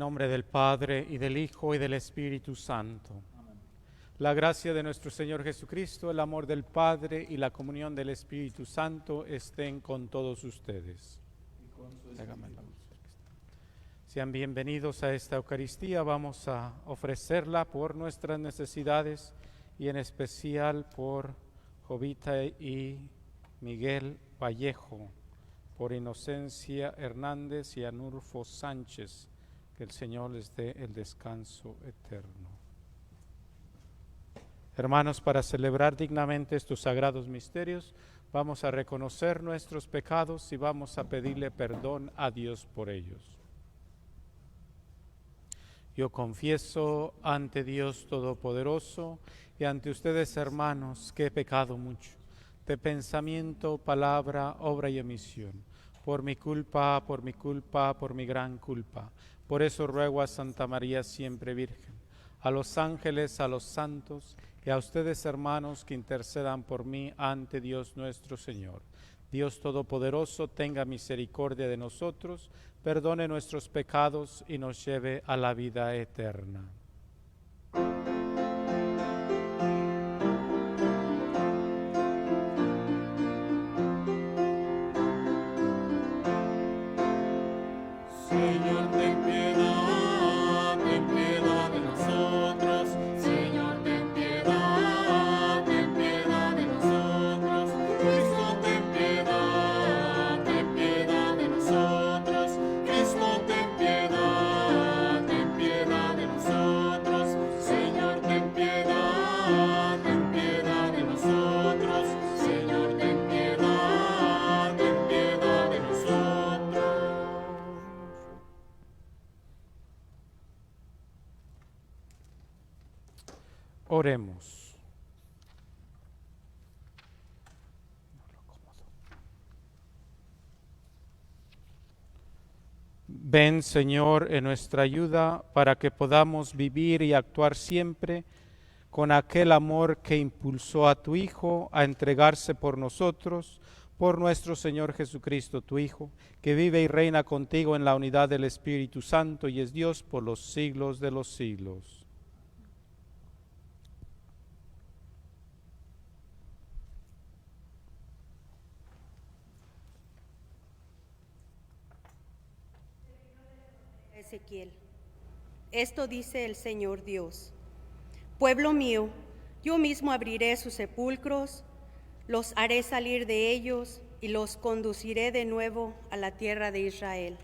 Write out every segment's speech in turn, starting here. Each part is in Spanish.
nombre del Padre, y del Hijo, y del Espíritu Santo. Amén. La gracia de nuestro Señor Jesucristo, el amor del Padre y la comunión del Espíritu Santo estén con todos ustedes. Y con su espíritu. Sean bienvenidos a esta Eucaristía. Vamos a ofrecerla por nuestras necesidades y en especial por Jovita y Miguel Vallejo, por Inocencia Hernández y Anulfo Sánchez. Que el Señor les dé el descanso eterno. Hermanos, para celebrar dignamente estos sagrados misterios, vamos a reconocer nuestros pecados y vamos a pedirle perdón a Dios por ellos. Yo confieso ante Dios Todopoderoso y ante ustedes, hermanos, que he pecado mucho, de pensamiento, palabra, obra y omisión, por mi culpa, por mi gran culpa. Por eso ruego a Santa María siempre Virgen, a los ángeles, a los santos y a ustedes, hermanos, que intercedan por mí ante Dios nuestro Señor. Dios Todopoderoso tenga misericordia de nosotros, perdone nuestros pecados y nos lleve a la vida eterna. Señor, ten piedad de nosotros. Señor, ten piedad de nosotros. Cristo, ten piedad de nosotros. Cristo, ten piedad de nosotros. Señor, ten piedad de nosotros. Señor, ten piedad de nosotros. Oremos. Ven, Señor, en nuestra ayuda para que podamos vivir y actuar siempre con aquel amor que impulsó a tu Hijo a entregarse por nosotros, por nuestro Señor Jesucristo, tu Hijo, que vive y reina contigo en la unidad del Espíritu Santo y es Dios por los siglos de los siglos. Ezequiel. Esto dice el Señor Dios: Pueblo mío, yo mismo abriré sus sepulcros, los haré salir de ellos y los conduciré de nuevo a la tierra de Israel.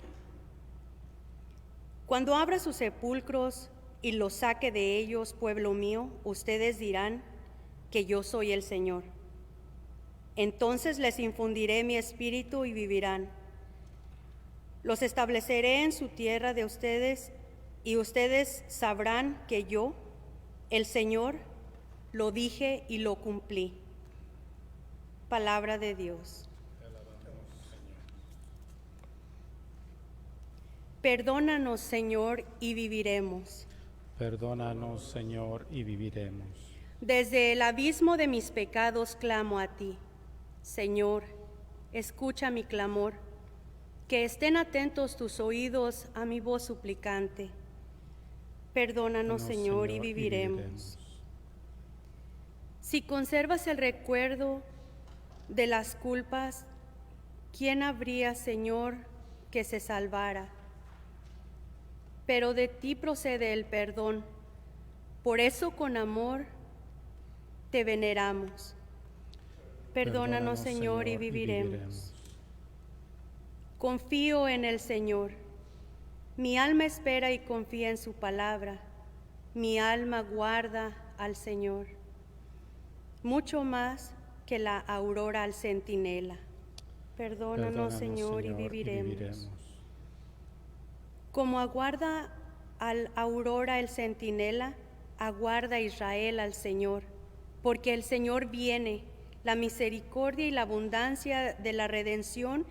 Cuando abra sus sepulcros y los saque de ellos, pueblo mío, ustedes dirán que yo soy el Señor. Entonces les infundiré mi espíritu y vivirán. Los estableceré en su tierra de ustedes, y ustedes sabrán que yo, el Señor, lo dije y lo cumplí. Palabra de Dios. Perdónanos, Señor, y viviremos. Perdónanos, Señor, y viviremos. Desde el abismo de mis pecados clamo a ti. Señor, escucha mi clamor. Que estén atentos tus oídos a mi voz suplicante. Perdónanos, Señor, y viviremos. Si conservas el recuerdo de las culpas, ¿quién habría, Señor, que se salvara? Pero de ti procede el perdón. Por eso con amor te veneramos. Perdónanos, Señor, y viviremos. Confío en el Señor. Mi alma espera y confía en su palabra. Mi alma guarda al Señor, mucho más que la aurora al centinela. Perdónanos, Señor, y viviremos. Como aguarda al aurora el centinela, aguarda Israel al Señor, porque el Señor viene, la misericordia y la abundancia de la redención,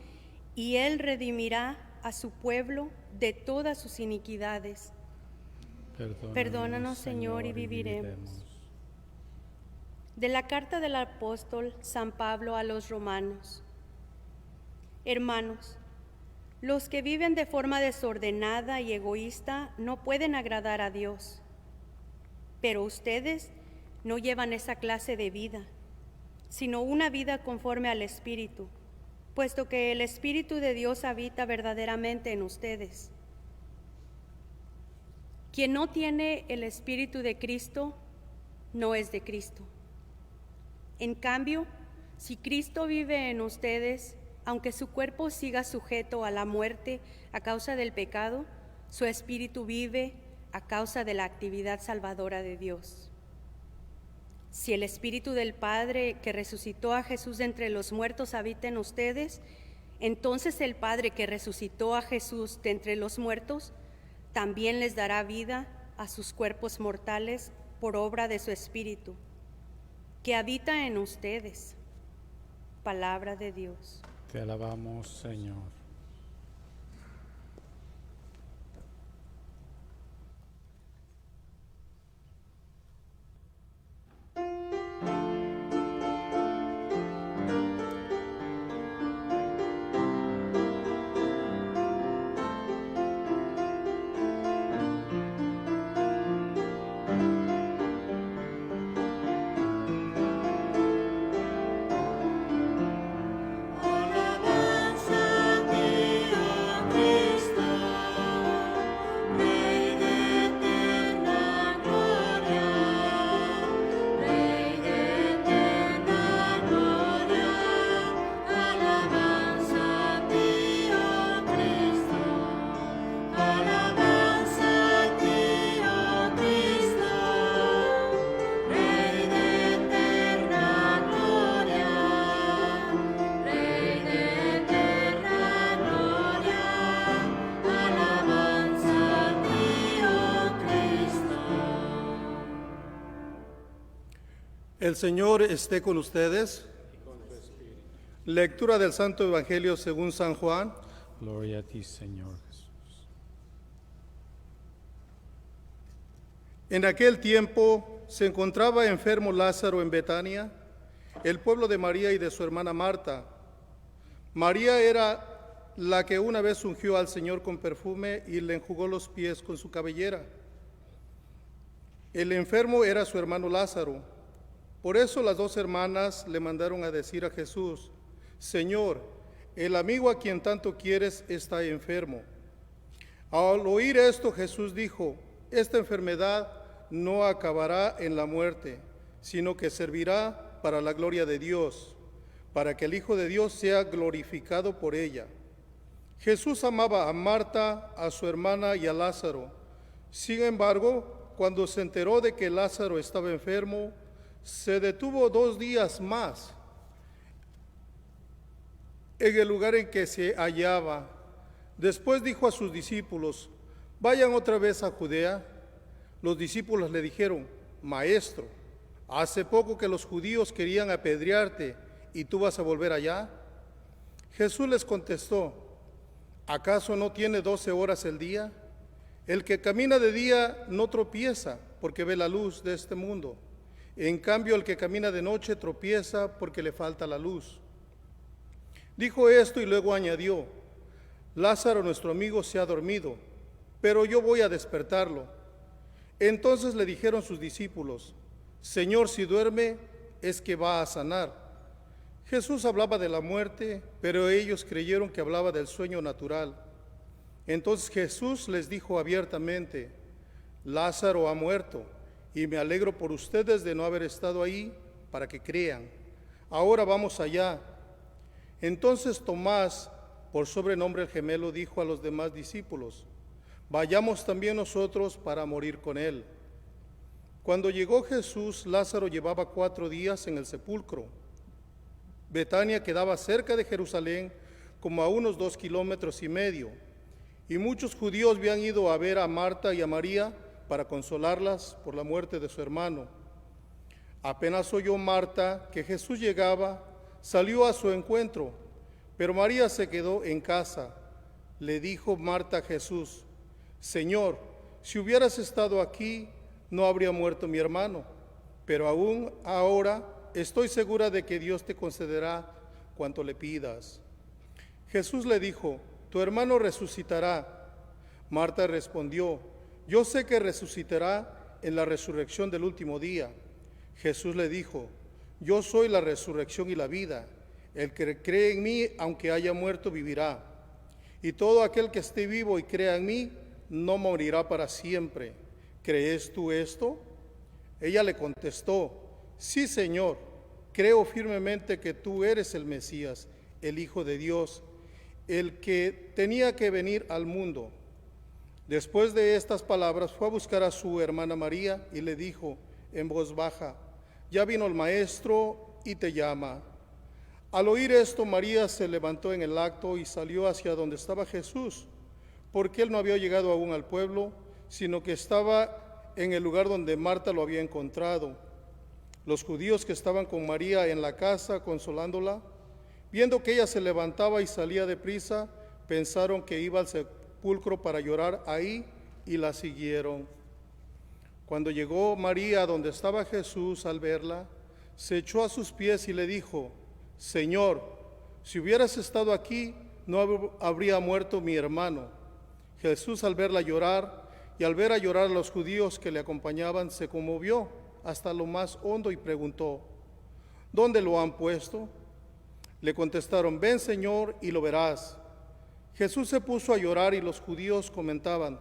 y Él redimirá a su pueblo de todas sus iniquidades. Perdónanos, Señor, y viviremos. De la carta del apóstol San Pablo a los romanos. Hermanos, Los que viven de forma desordenada y egoísta no pueden agradar a Dios. Pero ustedes no llevan esa clase de vida, sino una vida conforme al Espíritu, puesto que el Espíritu de Dios habita verdaderamente en ustedes. Quien no tiene el Espíritu de Cristo no es de Cristo. En cambio, si Cristo vive en ustedes, aunque su cuerpo siga sujeto a la muerte a causa del pecado, su espíritu vive a causa de la actividad salvadora de Dios. Si el Espíritu del Padre que resucitó a Jesús de entre los muertos habita en ustedes, entonces el Padre que resucitó a Jesús de entre los muertos también les dará vida a sus cuerpos mortales por obra de su Espíritu, que habita en ustedes. Palabra de Dios. Te alabamos, Señor. El Señor esté con ustedes. Lectura del Santo Evangelio según San Juan. Gloria a ti, Señor Jesús. En aquel tiempo se encontraba enfermo Lázaro en Betania, el pueblo de María y de su hermana Marta. María era la que una vez ungió al Señor con perfume y le enjugó los pies con su cabellera. El enfermo era su hermano Lázaro. Por eso las dos hermanas le mandaron a decir a Jesús: Señor, el amigo a quien tanto quieres está enfermo. Al oír esto, Jesús dijo: esta enfermedad no acabará en la muerte, sino que servirá para la gloria de Dios, para que el Hijo de Dios sea glorificado por ella. Jesús amaba a Marta, a su hermana y a Lázaro. Sin embargo, cuando se enteró de que Lázaro estaba enfermo, se detuvo 2 días más en el lugar en que se hallaba. Después dijo a sus discípulos: vayan otra vez a Judea. Los discípulos le dijeron: Maestro, hace poco que los judíos querían apedrearte, ¿y tú vas a volver allá? Jesús les contestó: ¿acaso no tiene 12 horas el día? El que camina de día no tropieza, porque ve la luz de este mundo. En cambio, el que camina de noche tropieza porque le falta la luz. Dijo esto y luego añadió: Lázaro, nuestro amigo, se ha dormido, pero yo voy a despertarlo. Entonces le dijeron sus discípulos: Señor, si duerme, es que va a sanar. Jesús hablaba de la muerte, pero ellos creyeron que hablaba del sueño natural. Entonces Jesús les dijo abiertamente: Lázaro ha muerto, y me alegro por ustedes de no haber estado ahí para que crean. Ahora vamos allá. Entonces Tomás, por sobrenombre el gemelo, dijo a los demás discípulos: vayamos también nosotros para morir con él. Cuando llegó Jesús, Lázaro llevaba 4 días en el sepulcro. Betania quedaba cerca de Jerusalén, como a unos 2,5 kilómetros, y muchos judíos habían ido a ver a Marta y a María para consolarlas por la muerte de su hermano. Apenas oyó Marta que Jesús llegaba, salió a su encuentro, pero María se quedó en casa. Le dijo Marta a Jesús: Señor, si hubieras estado aquí, no habría muerto mi hermano, pero aún ahora estoy segura de que Dios te concederá cuanto le pidas. Jesús le dijo: tu hermano resucitará. Marta respondió, yo sé que resucitará en la resurrección del último día. Jesús le dijo, yo soy la resurrección y la vida. El que cree en mí, aunque haya muerto, vivirá. Y todo aquel que esté vivo y crea en mí, no morirá para siempre. ¿Crees tú esto? Ella le contestó, sí, Señor, creo firmemente que tú eres el Mesías, el Hijo de Dios, el que tenía que venir al mundo. Después de estas palabras fue a buscar a su hermana María y le dijo en voz baja, ya vino el Maestro y te llama. Al oír esto, María se levantó en el acto y salió hacia donde estaba Jesús, porque él no había llegado aún al pueblo, sino que estaba en el lugar donde Marta lo había encontrado. Los judíos que estaban con María en la casa consolándola, viendo que ella se levantaba y salía deprisa, pensaron que iba al sepulcro para llorar ahí y la siguieron. Cuando llegó María donde estaba Jesús, al verla, se echó a sus pies y le dijo, Señor, si hubieras estado aquí, no habría muerto mi hermano. Jesús, al verla llorar y al ver a llorar a los judíos que le acompañaban, se conmovió hasta lo más hondo y preguntó, ¿dónde lo han puesto? Le contestaron, ven, Señor, y lo verás. Jesús se puso a llorar y los judíos comentaban,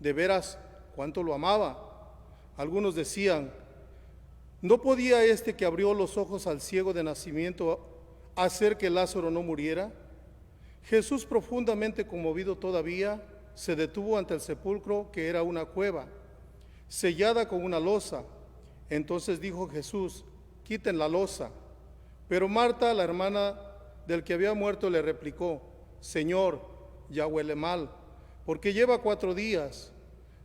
de veras, cuánto lo amaba. Algunos decían, ¿no podía este que abrió los ojos al ciego de nacimiento hacer que Lázaro no muriera? Jesús, profundamente conmovido todavía, se detuvo ante el sepulcro, que era una cueva, sellada con una losa. Entonces dijo Jesús, quiten la losa. Pero Marta, la hermana del que había muerto, le replicó, Señor, ya huele mal, porque lleva 4 días.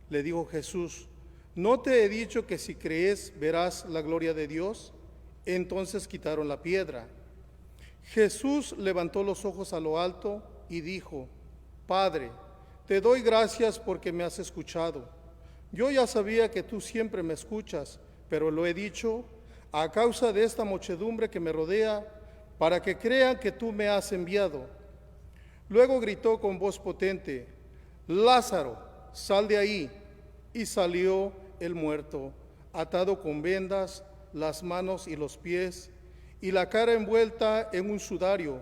Le dijo Jesús, ¿no te he dicho que si crees verás la gloria de Dios? Entonces quitaron la piedra. Jesús levantó los ojos a lo alto y dijo, Padre, te doy gracias porque me has escuchado. Yo ya sabía que tú siempre me escuchas, pero lo he dicho a causa de esta muchedumbre que me rodea, para que crean que tú me has enviado. Luego gritó con voz potente, Lázaro, sal de ahí. Y salió el muerto, atado con vendas, las manos y los pies, y la cara envuelta en un sudario.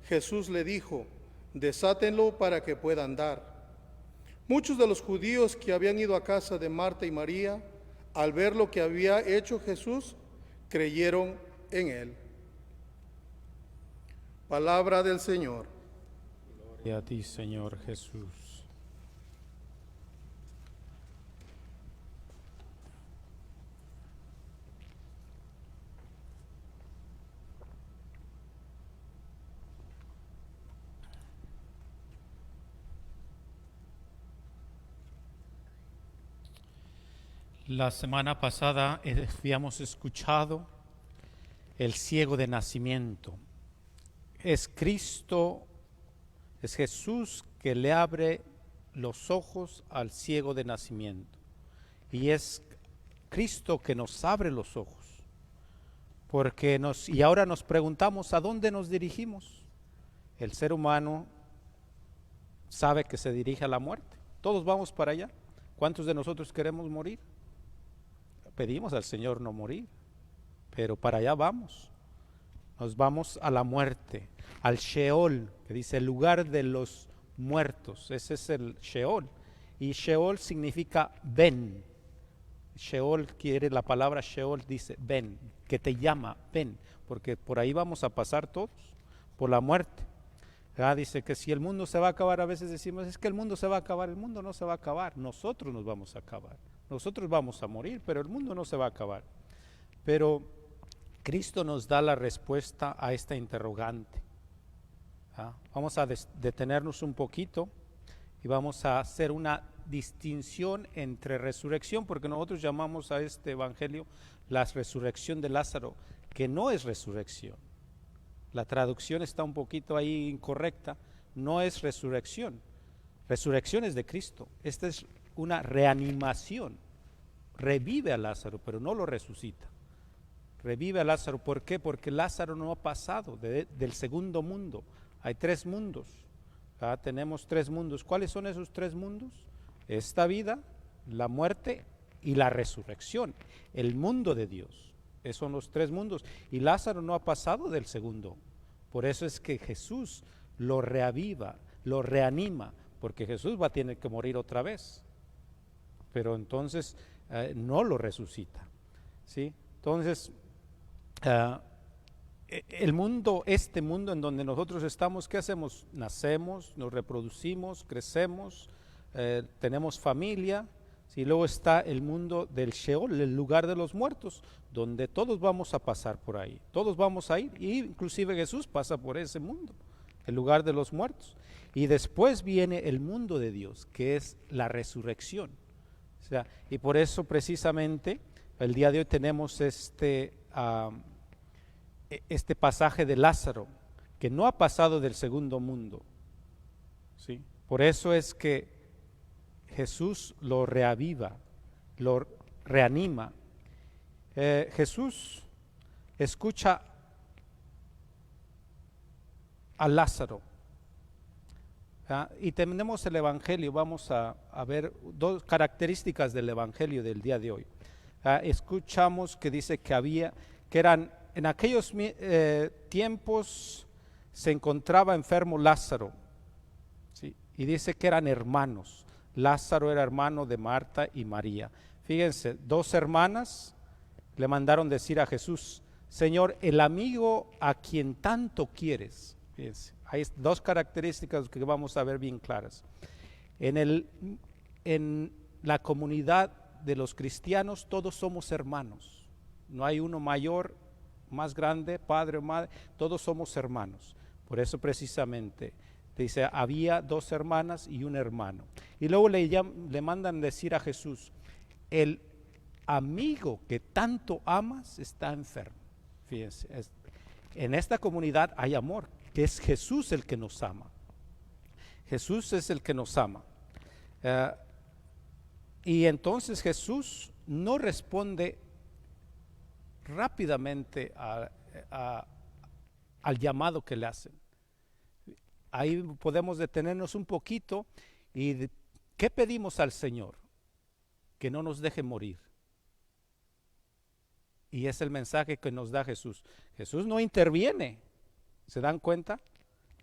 Jesús le dijo, desátenlo para que pueda andar. Muchos de los judíos que habían ido a casa de Marta y María, al ver lo que había hecho Jesús, creyeron en él. Palabra del Señor. Gloria a ti, Señor Jesús. La semana pasada habíamos escuchado el ciego de nacimiento. Es Cristo, es Jesús que le abre los ojos al ciego de nacimiento. Y es Cristo que nos abre los ojos. Y ahora nos preguntamos, ¿a dónde nos dirigimos? El ser humano sabe que se dirige a la muerte. Todos vamos para allá. ¿Cuántos de nosotros queremos morir? Pedimos al Señor no morir, pero para allá vamos. Nos vamos a la muerte, al Sheol, que dice el lugar de los muertos. Ese es el Sheol. Y Sheol significa ven. Sheol la palabra Sheol dice ven, que te llama, ven, porque por ahí vamos a pasar todos, por la muerte. Dice que si el mundo se va a acabar, a veces decimos, es que el mundo se va a acabar. El mundo no se va a acabar, nosotros nos vamos a acabar. Nosotros vamos a morir, pero el mundo no se va a acabar. Pero Cristo nos da la respuesta a esta interrogante. Vamos a detenernos un poquito y vamos a hacer una distinción entre resurrección, porque nosotros llamamos a este evangelio la resurrección de Lázaro, que no es resurrección. La traducción está un poquito ahí incorrecta, no es resurrección. Resurrección es de Cristo. Esta es una reanimación. Revive a Lázaro, pero no lo resucita. Revive a Lázaro, ¿por qué? Porque Lázaro no ha pasado del segundo mundo. Hay 3 mundos. Tenemos tres mundos. ¿Cuáles son esos tres mundos? Esta vida, la muerte y la resurrección. El mundo de Dios. Esos son los tres mundos. Y Lázaro no ha pasado del segundo. Por eso es que Jesús lo reaviva, lo reanima, porque Jesús va a tener que morir otra vez. Pero entonces no lo resucita. ¿Sí? Entonces, el mundo, este mundo en donde nosotros estamos, ¿qué hacemos? Nacemos, nos reproducimos, crecemos, tenemos familia. ¿Sí? Luego está el mundo del Sheol, el lugar de los muertos, donde todos vamos a pasar por ahí, todos vamos a ir, y inclusive Jesús pasa por ese mundo, el lugar de los muertos. Y después viene el mundo de Dios, que es la resurrección. O sea, y por eso precisamente el día de hoy tenemos este pasaje de Lázaro, que no ha pasado del segundo mundo. ¿Sí? Por eso es que Jesús lo reaviva, lo reanima. Jesús escucha a Lázaro. Y tenemos el Evangelio. Vamos a ver dos características del Evangelio del día de hoy. Escuchamos que dice que eran en aquellos tiempos se encontraba enfermo Lázaro, ¿sí? Y dice que eran hermanos. Lázaro era hermano de Marta y María. Fíjense, dos hermanas le mandaron decir a Jesús: Señor, el amigo a quien tanto quieres. Fíjense, hay dos características que vamos a ver bien claras. En la comunidad de los cristianos todos somos hermanos. No hay uno mayor, más grande, padre o madre, todos somos hermanos. Por eso precisamente dice, había dos hermanas y un hermano. Y luego le mandan decir a Jesús: el amigo que tanto amas está enfermo. Fíjense, en esta comunidad hay amor, que es Jesús el que nos ama. Jesús es el que nos ama. Y entonces Jesús no responde rápidamente al llamado que le hacen. Ahí podemos detenernos un poquito. ¿Y qué pedimos al Señor? Que no nos deje morir. Y es el mensaje que nos da Jesús. Jesús no interviene. ¿Se dan cuenta?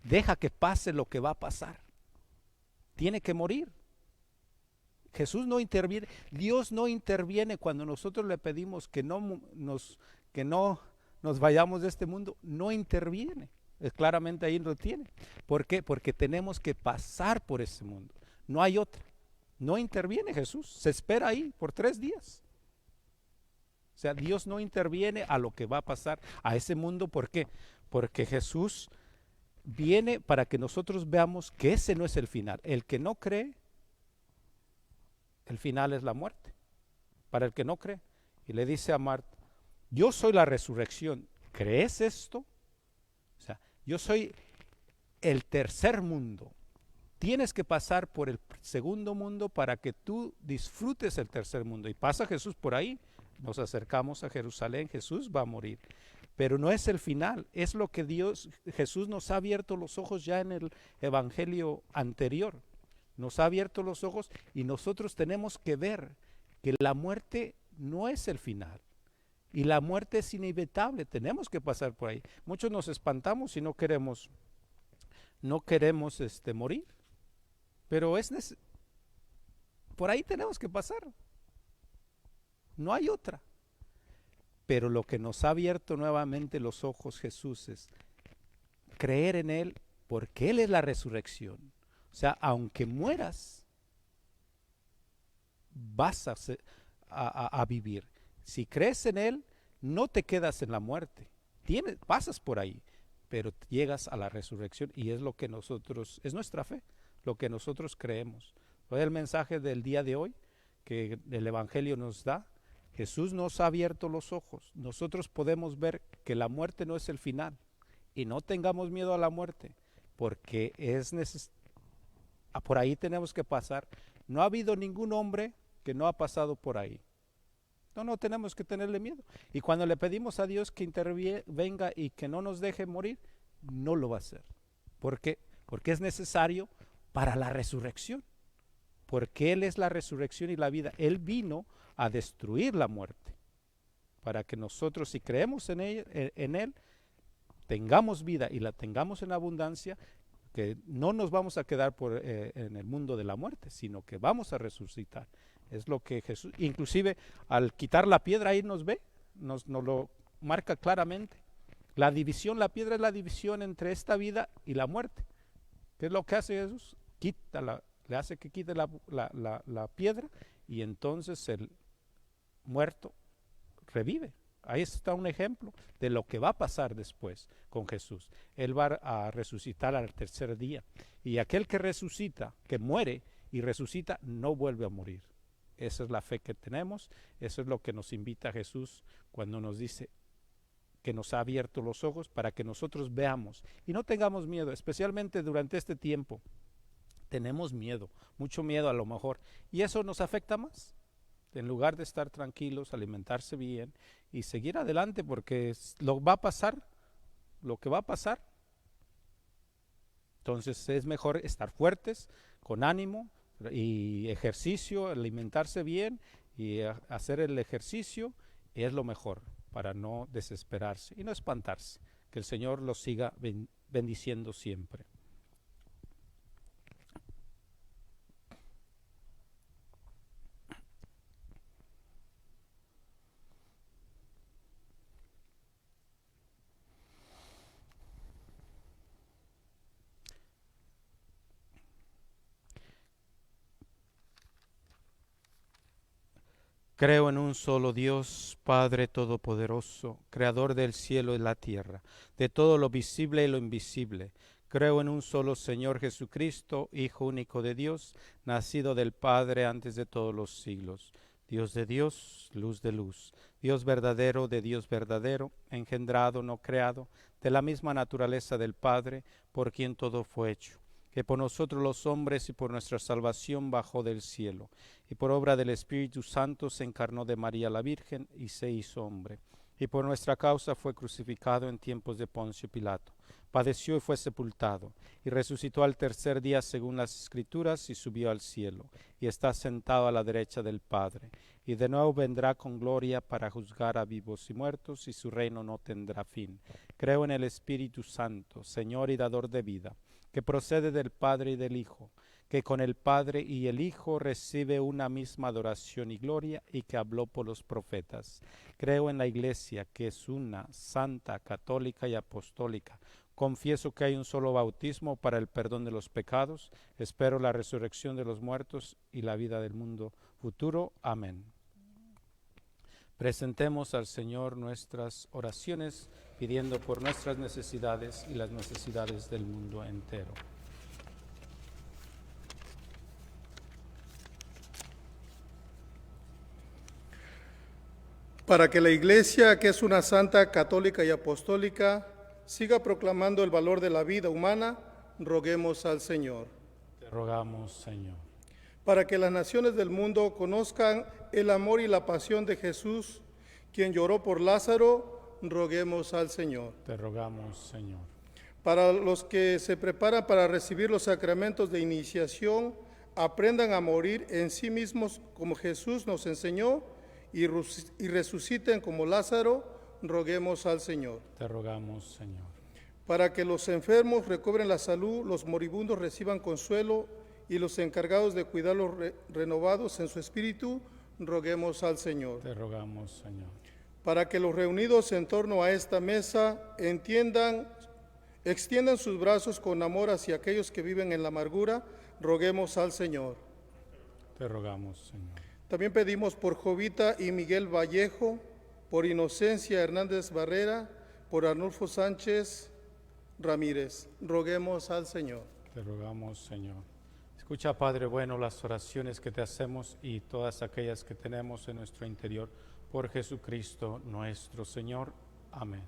Deja que pase lo que va a pasar. Tiene que morir. Jesús no interviene. Dios no interviene cuando nosotros le pedimos que no nos vayamos de este mundo. No interviene. Claramente ahí lo tiene. ¿Por qué? Porque tenemos que pasar por ese mundo. No hay otra. No interviene Jesús. Se espera ahí por 3 días. O sea, Dios no interviene a lo que va a pasar a ese mundo. ¿Por qué? Porque Jesús viene para que nosotros veamos que ese no es el final. El que no cree, el final es la muerte. Para el que no cree. Y le dice a Marta: yo soy la resurrección. ¿Crees esto? O sea, yo soy el tercer mundo. Tienes que pasar por el segundo mundo para que tú disfrutes el tercer mundo. Y pasa Jesús por ahí. Nos acercamos a Jerusalén. Jesús va a morir. Pero no es el final. Es lo que Jesús nos ha abierto los ojos ya en el evangelio anterior. Nos ha abierto los ojos y nosotros tenemos que ver que la muerte no es el final. Y la muerte es inevitable. Tenemos que pasar por ahí. Muchos nos espantamos y no queremos morir. Pero por ahí tenemos que pasar. No hay otra. Pero lo que nos ha abierto nuevamente los ojos Jesús es creer en Él, porque Él es la resurrección. O sea, aunque mueras, vas a vivir. Si crees en Él, no te quedas en la muerte. Pasas por ahí, pero llegas a la resurrección, y es lo que es nuestra fe, lo que nosotros creemos. Es el mensaje del día de hoy que el Evangelio nos da. Jesús nos ha abierto los ojos. Nosotros podemos ver que la muerte no es el final, y no tengamos miedo a la muerte, porque por ahí tenemos que pasar. No ha habido ningún hombre que no ha pasado por ahí. No tenemos que tenerle miedo. Y cuando le pedimos a Dios que intervenga y que no nos deje morir, no lo va a hacer. ¿Por qué? porque es necesario para la resurrección, porque Él es la resurrección y la vida. Él vino a destruir la muerte, para que nosotros, si creemos en Él, tengamos vida y la tengamos en abundancia, que no nos vamos a quedar en el mundo de la muerte, sino que vamos a resucitar. Es lo que Jesús, inclusive al quitar la piedra, ahí nos lo marca claramente. La piedra es la división entre esta vida y la muerte. ¿Qué es lo que hace Jesús? Le hace que quite la piedra, y entonces el muerto revive. Ahí está un ejemplo de lo que va a pasar después con Jesús. Él va a resucitar al tercer día. Y aquel que resucita, que muere y resucita, no vuelve a morir. Esa es la fe que tenemos. Eso es lo que nos invita Jesús cuando nos dice que nos ha abierto los ojos para que nosotros veamos y no tengamos miedo, especialmente durante este tiempo. Tenemos miedo, mucho miedo a lo mejor, y eso nos afecta más. En lugar de estar tranquilos, alimentarse bien y seguir adelante, porque lo va a pasar, lo que va a pasar. Entonces es mejor estar fuertes, con ánimo y ejercicio, alimentarse bien y hacer el ejercicio es lo mejor para no desesperarse y no espantarse. Que el Señor los siga bendiciendo siempre. Creo en un solo Dios, Padre Todopoderoso, Creador del cielo y la tierra, de todo lo visible y lo invisible. Creo en un solo Señor Jesucristo, Hijo único de Dios, nacido del Padre antes de todos los siglos. Dios de Dios, luz de luz, Dios verdadero de Dios verdadero, engendrado, no creado, de la misma naturaleza del Padre, por quien todo fue hecho, que por nosotros los hombres y por nuestra salvación bajó del cielo, y por obra del Espíritu Santo se encarnó de María la Virgen y se hizo hombre, y por nuestra causa fue crucificado en tiempos de Poncio Pilato, padeció y fue sepultado, y resucitó al tercer día según las Escrituras, y subió al cielo, y está sentado a la derecha del Padre, y de nuevo vendrá con gloria para juzgar a vivos y muertos, y su reino no tendrá fin. Creo en el Espíritu Santo, Señor y dador de vida, que procede del Padre y del Hijo, que con el Padre y el Hijo recibe una misma adoración y gloria, y que habló por los profetas. Creo en la Iglesia, que es una, santa, católica y apostólica. Confieso que hay un solo bautismo para el perdón de los pecados. Espero la resurrección de los muertos y la vida del mundo futuro. Amén. Presentemos al Señor nuestras oraciones, pidiendo por nuestras necesidades y las necesidades del mundo entero. Para que la Iglesia, que es una santa, católica y apostólica, siga proclamando el valor de la vida humana, roguemos al Señor. Te rogamos, Señor. Para que las naciones del mundo conozcan el amor y la pasión de Jesús, quien lloró por Lázaro, roguemos al Señor. Te rogamos, Señor. Para los que se preparan para recibir los sacramentos de iniciación, aprendan a morir en sí mismos como Jesús nos enseñó y resuciten como Lázaro, roguemos al Señor. Te rogamos, Señor. Para que los enfermos recobren la salud, los moribundos reciban consuelo y los encargados de cuidarlos renovados en su espíritu, roguemos al Señor. Te rogamos, Señor. Para que los reunidos en torno a esta mesa extiendan sus brazos con amor hacia aquellos que viven en la amargura, roguemos al Señor. Te rogamos, Señor. También pedimos por Jovita y Miguel Vallejo, por Inocencia Hernández Barrera, por Arnulfo Sánchez Ramírez. Roguemos al Señor. Te rogamos, Señor. Escucha, Padre bueno, las oraciones que te hacemos y todas aquellas que tenemos en nuestro interior, por Jesucristo nuestro Señor. Amén.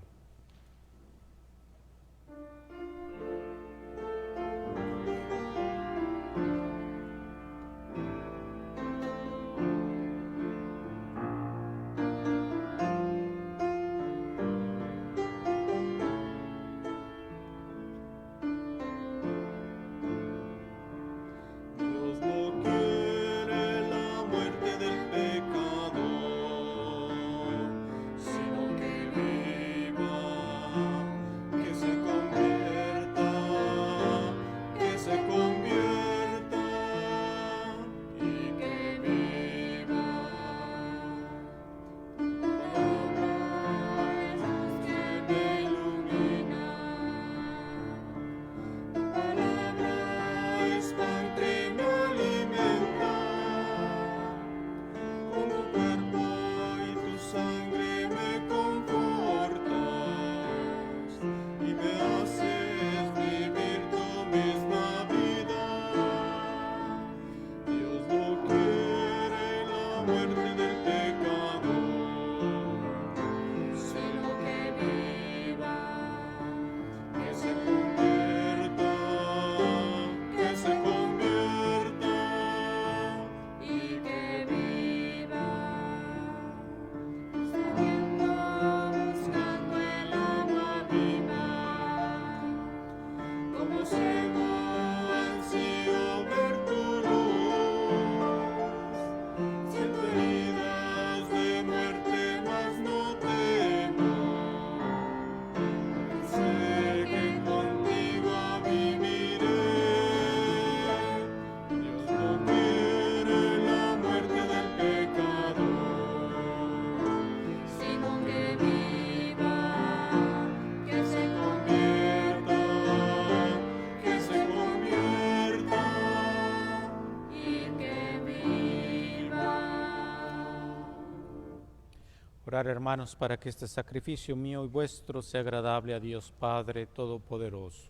Orar, hermanos, para que este sacrificio mío y vuestro sea agradable a Dios Padre Todopoderoso.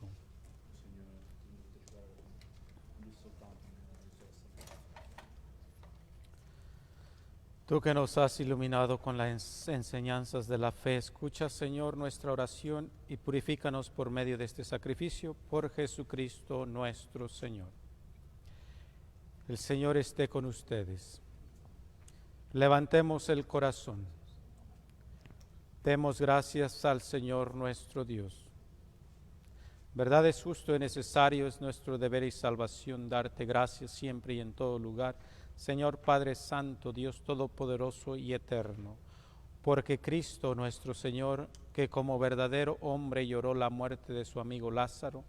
Tú que nos has iluminado con las enseñanzas de la fe, escucha, Señor, nuestra oración y purifícanos por medio de este sacrificio, por Jesucristo nuestro Señor. El Señor esté con ustedes. Levantemos el corazón. Demos gracias al Señor nuestro Dios. Verdad es justo y necesario, es nuestro deber y salvación darte gracias siempre y en todo lugar, Señor Padre Santo, Dios Todopoderoso y Eterno, porque Cristo nuestro Señor, que como verdadero hombre lloró la muerte de su amigo Lázaro,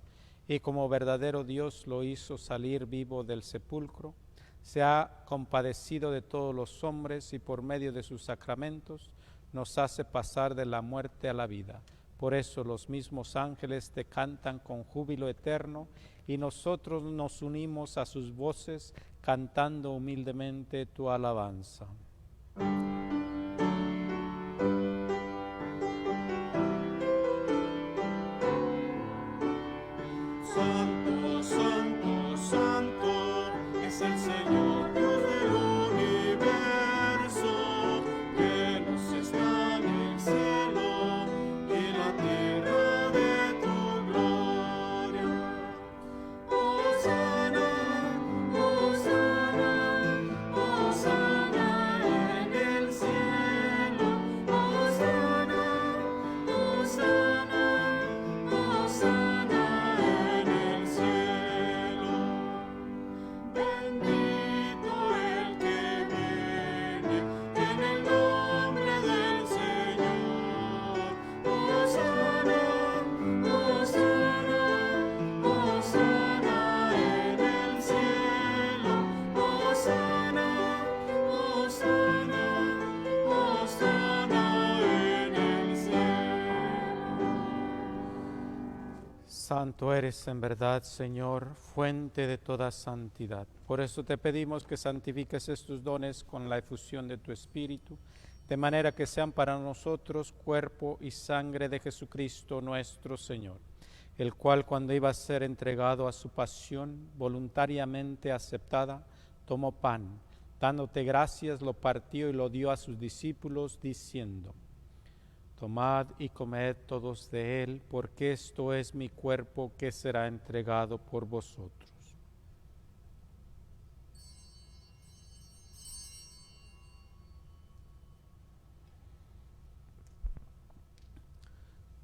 y como verdadero Dios lo hizo salir vivo del sepulcro, se ha compadecido de todos los hombres y por medio de sus sacramentos nos hace pasar de la muerte a la vida. Por eso los mismos ángeles te cantan con júbilo eterno y nosotros nos unimos a sus voces cantando humildemente tu alabanza. Santo, santo, santo es el Señor Dios del universo, que nos está en el cielo y la tierra de tu gloria. Hosana, Hosana, Hosana en el cielo. Hosana, Hosana, Hosana en el cielo. Bendito el que viene en el nombre del Señor. Hosana, Hosana, Hosana en el cielo. Hosana, Hosana, Hosana en el cielo. Santo eres en verdad, Señor, fuente de toda santidad. Por eso te pedimos que santifiques estos dones con la efusión de tu Espíritu, de manera que sean para nosotros cuerpo y sangre de Jesucristo nuestro Señor, el cual cuando iba a ser entregado a su pasión voluntariamente aceptada, tomó pan, dándote gracias, lo partió y lo dio a sus discípulos, diciendo: Tomad y comed todos de él, porque esto es mi cuerpo que será entregado por vosotros.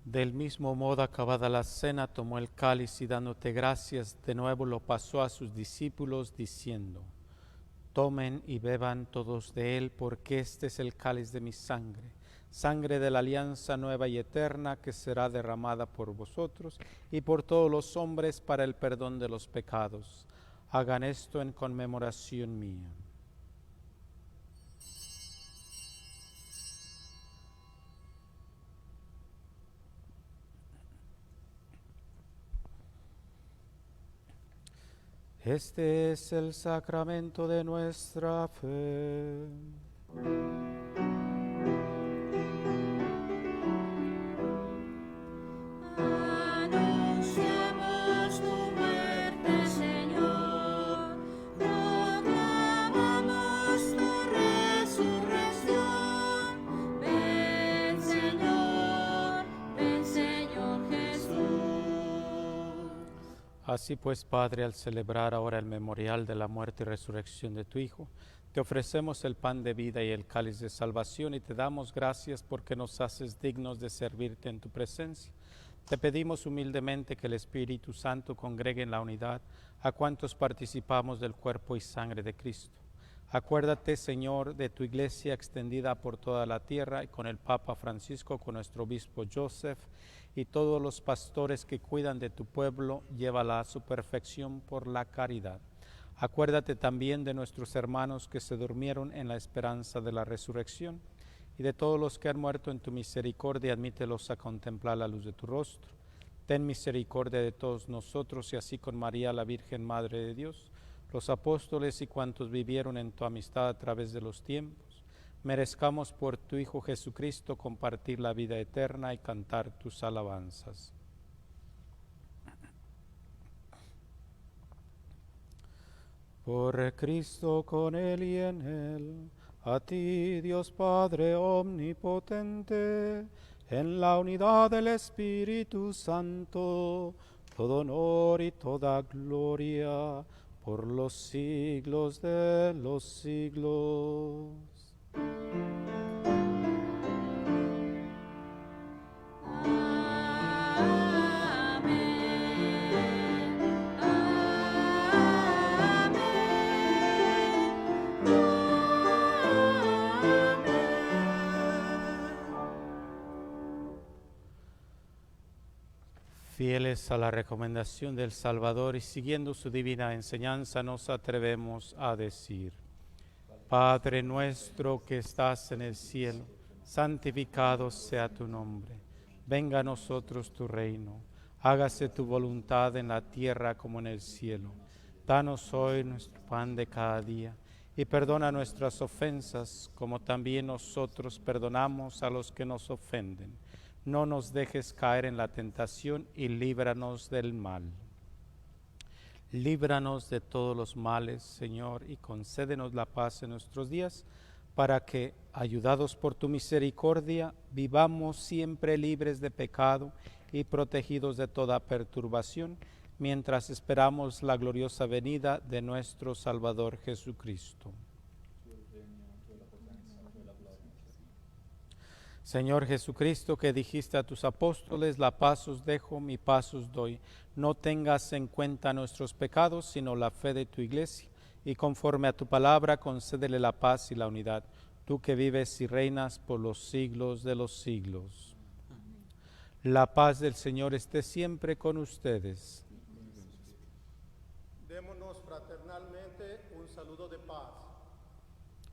Del mismo modo, acabada la cena, tomó el cáliz y dándote gracias, de nuevo lo pasó a sus discípulos, diciendo: Tomen y beban todos de él, porque este es el cáliz de mi sangre, sangre de la alianza nueva y eterna, que será derramada por vosotros y por todos los hombres para el perdón de los pecados. Hagan esto en conmemoración mía. Este es el sacramento de nuestra fe. Anunciamos tu muerte, Señor, proclamamos tu resurrección. Ven, Señor Jesús. Así pues, Padre, al celebrar ahora el memorial de la muerte y resurrección de tu Hijo, te ofrecemos el pan de vida y el cáliz de salvación y te damos gracias porque nos haces dignos de servirte en tu presencia. Te pedimos humildemente que el Espíritu Santo congregue en la unidad a cuantos participamos del cuerpo y sangre de Cristo. Acuérdate, Señor, de tu iglesia extendida por toda la tierra y con el Papa Francisco, con nuestro obispo Joseph y todos los pastores que cuidan de tu pueblo, llévala a su perfección por la caridad. Acuérdate también de nuestros hermanos que se durmieron en la esperanza de la resurrección y de todos los que han muerto en tu misericordia, admítelos a contemplar la luz de tu rostro. Ten misericordia de todos nosotros y así con María, la Virgen Madre de Dios, los apóstoles y cuantos vivieron en tu amistad a través de los tiempos, merezcamos por tu Hijo Jesucristo compartir la vida eterna y cantar tus alabanzas. Por Cristo, con Él y en Él, a ti, Dios Padre omnipotente, en la unidad del Espíritu Santo, todo honor y toda gloria por los siglos de los siglos. Fieles a la recomendación del Salvador y siguiendo su divina enseñanza, nos atrevemos a decir: Padre nuestro que estás en el cielo, santificado sea tu nombre. Venga a nosotros tu reino. Hágase tu voluntad en la tierra como en el cielo. Danos hoy nuestro pan de cada día y perdona nuestras ofensas como también nosotros perdonamos a los que nos ofenden. No nos dejes caer en la tentación y líbranos del mal. Líbranos de todos los males, Señor, y concédenos la paz en nuestros días, para que, ayudados por tu misericordia, vivamos siempre libres de pecado y protegidos de toda perturbación, mientras esperamos la gloriosa venida de nuestro Salvador Jesucristo. Señor Jesucristo, que dijiste a tus apóstoles: la paz os dejo, mi paz os doy. No tengas en cuenta nuestros pecados, sino la fe de tu iglesia, y conforme a tu palabra, concédele la paz y la unidad, tú que vives y reinas por los siglos de los siglos. Amén. La paz del Señor esté siempre con ustedes. Démonos fraternalmente un saludo de paz.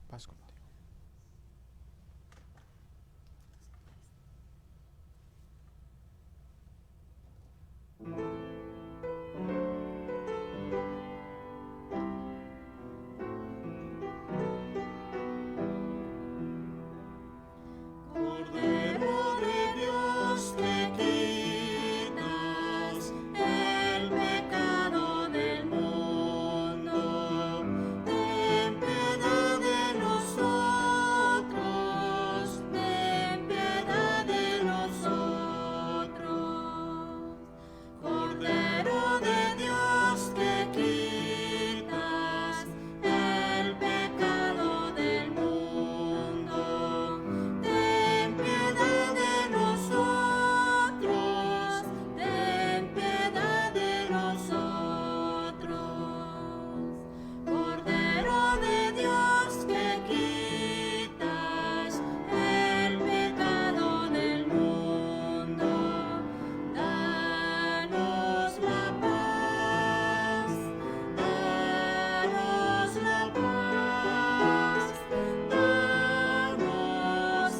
Paz contigo. Cordero de Dios, que quitas el pecado del mundo, ten piedad de nosotros, ten piedad de nosotros. Cordero de Dios, que quitas el pecado del mundo, ten piedad de nosotros, ten piedad de nosotros. Cordero de Dios, que quitas el pecado del mundo, danos la paz, danos la paz, danos,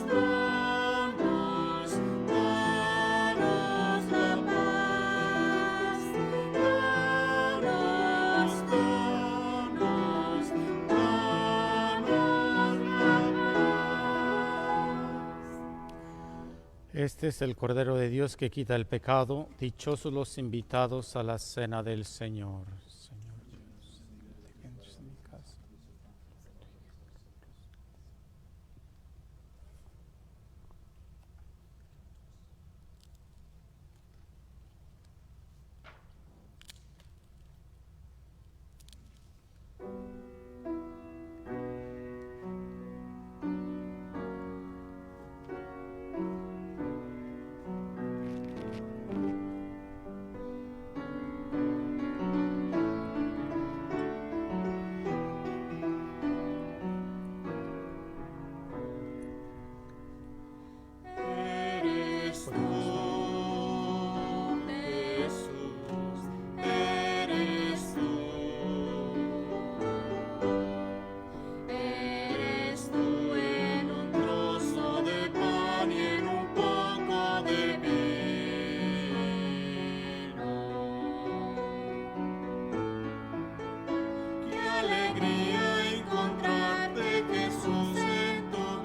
danos, danos la paz, danos, danos, danos la paz. Este es el Cordero de Dios que quita el pecado. Dichosos los invitados a la cena del Señor. Señor Dios, que entres en mi casa. Eres tú, Jesús, eres tú. Eres tú en un trozo de pan y en un poco de vino. Qué alegría encontrarte, Jesús, en tu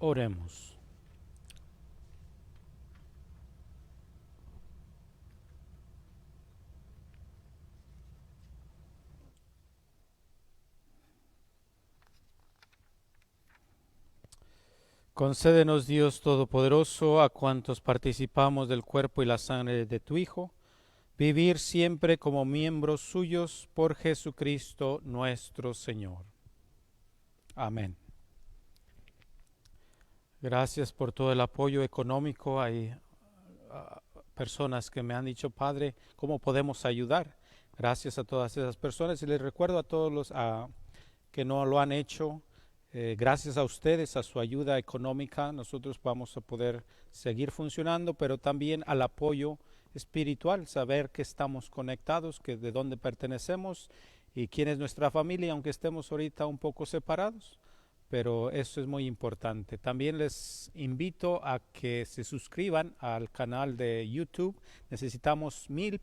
Oremos. Concédenos, Dios Todopoderoso, a cuantos participamos del cuerpo y la sangre de tu Hijo, vivir siempre como miembros suyos por Jesucristo nuestro Señor. Amén. Gracias por todo el apoyo económico. Hay personas que me han dicho, Padre, ¿cómo podemos ayudar? Gracias a todas esas personas y les recuerdo a todos los que no lo han hecho, gracias a ustedes, a su ayuda económica, nosotros vamos a poder seguir funcionando, pero también al apoyo espiritual, saber que estamos conectados, que de dónde pertenecemos y quién es nuestra familia, aunque estemos ahorita un poco separados, pero eso es muy importante. También les invito a que se suscriban al canal de YouTube. Necesitamos 1000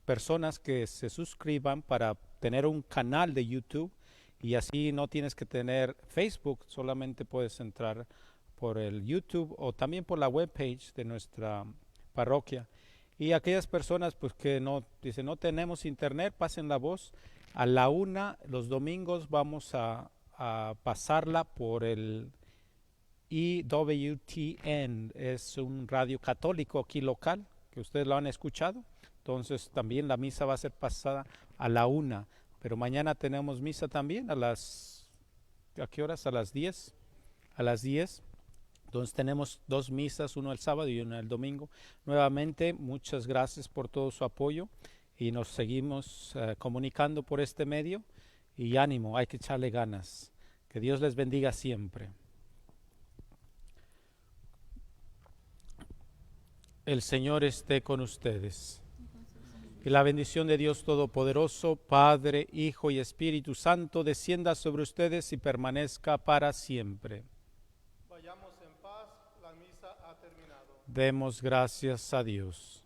personas que se suscriban para tener un canal de YouTube, y así no tienes que tener Facebook, solamente puedes entrar por el YouTube o también por la webpage de nuestra parroquia. Y aquellas personas pues que no dicen no tenemos internet, pasen la voz. A la 1 los domingos vamos a pasarla por el EWTN, es un radio católico aquí local, que ustedes lo han escuchado. Entonces también la misa va a ser pasada a la 1, pero mañana tenemos misa también ¿a qué horas? A las 10. A las 10. Entonces tenemos 2 misas, una el sábado y una el domingo. Nuevamente, muchas gracias por todo su apoyo y nos seguimos comunicando por este medio. Y ánimo, hay que echarle ganas. Que Dios les bendiga siempre. El Señor esté con ustedes. Que la bendición de Dios Todopoderoso, Padre, Hijo y Espíritu Santo, descienda sobre ustedes y permanezca para siempre. Vayamos en paz, la misa ha terminado. Demos gracias a Dios.